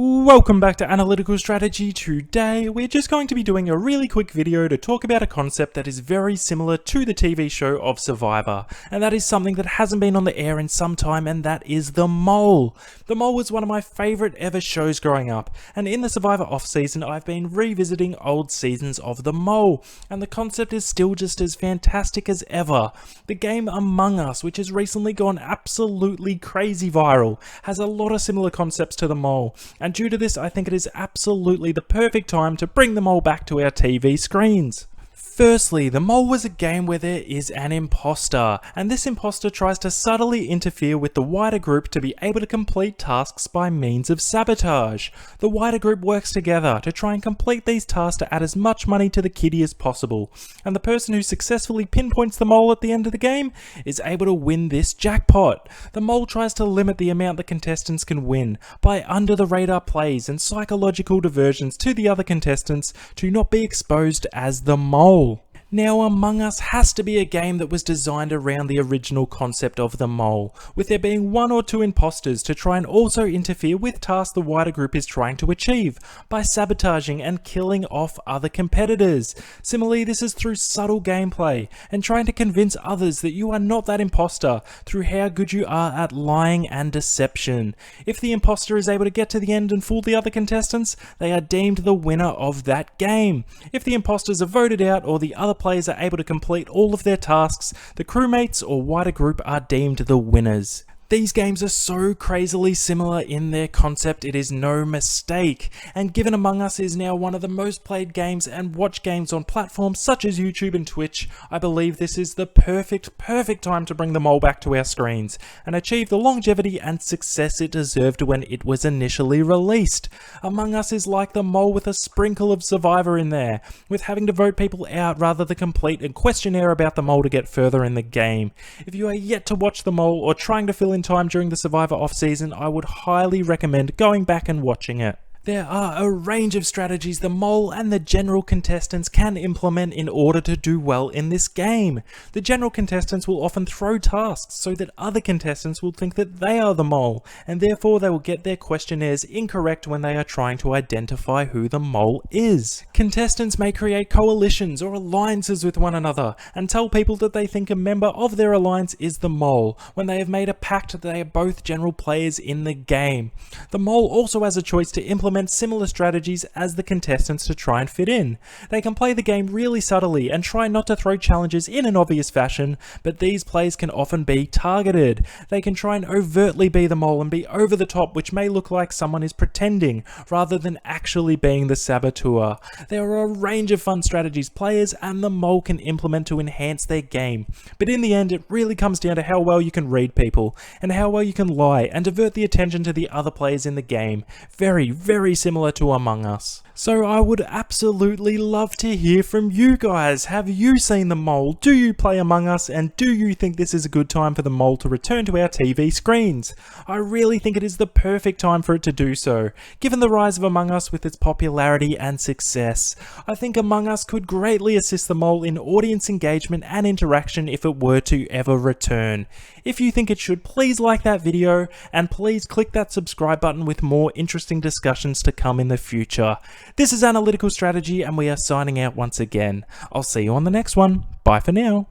Welcome back to Analytical Strategy. Today we're just going to be doing a really quick video to talk about a concept that is very similar to the TV show of Survivor, and that is something that hasn't been on the air in some time, and that is The Mole. The Mole was one of my favourite ever shows growing up, and in the Survivor off-season I've been revisiting old seasons of The Mole, and the concept is still just as fantastic as ever. The game Among Us, which has recently gone absolutely crazy viral, has a lot of similar concepts to The Mole, and due to this, I think it is absolutely the perfect time to bring The Mole back to our TV screens. Firstly, The Mole was a game where there is an imposter, and this imposter tries to subtly interfere with the wider group to be able to complete tasks by means of sabotage. The wider group works together to try and complete these tasks to add as much money to the kitty as possible, and the person who successfully pinpoints the mole at the end of the game is able to win this jackpot. The Mole tries to limit the amount the contestants can win by under-the-radar plays and psychological diversions to the other contestants to not be exposed as the mole. Now, Among Us has to be a game that was designed around the original concept of the mole, with there being one or two imposters to try and also interfere with tasks the wider group is trying to achieve, by sabotaging and killing off other competitors. Similarly, this is through subtle gameplay, and trying to convince others that you are not that imposter through how good you are at lying and deception. If the imposter is able to get to the end and fool the other contestants, they are deemed the winner of that game. If the imposters are voted out or the other players are able to complete all of their tasks, the crewmates or wider group are deemed the winners. These games are so crazily similar in their concept, it is no mistake, and given Among Us is now one of the most played games and watched games on platforms such as YouTube and Twitch, I believe this is the perfect time to bring the mole back to our screens and achieve the longevity and success it deserved when it was initially released. Among Us is like the mole with a sprinkle of Survivor in there, with having to vote people out rather than complete a questionnaire about the mole to get further in the game. If you are yet to watch the mole or trying to fill in time during the Survivor off-season, I would highly recommend going back and watching it. There are a range of strategies the mole and the general contestants can implement in order to do well in this game. The general contestants will often throw tasks so that other contestants will think that they are the mole, and therefore they will get their questionnaires incorrect when they are trying to identify who the mole is. Contestants may create coalitions or alliances with one another and tell people that they think a member of their alliance is the mole when they have made a pact that they are both general players in the game. The mole also has a choice to implement similar strategies as the contestants to try and fit in. They can play the game really subtly and try not to throw challenges in an obvious fashion, but these plays can often be targeted. They can try and overtly be the mole and be over the top, which may look like someone is pretending rather than actually being the saboteur. There are a range of fun strategies players and the mole can implement to enhance their game, but in the end it really comes down to how well you can read people and how well you can lie and divert the attention to the other players in the game. Very similar to Among Us. So I would absolutely love to hear from you guys. Have you seen The Mole? Do you play Among Us? And do you think this is a good time for The Mole to return to our TV screens? I really think it is the perfect time for it to do so. Given the rise of Among Us with its popularity and success, I think Among Us could greatly assist The Mole in audience engagement and interaction if it were to ever return. If you think it should, please like that video and please click that subscribe button with more interesting discussions to come in the future. This is Analytical Strategy and we are signing out once again. I'll see you on the next one. Bye for now.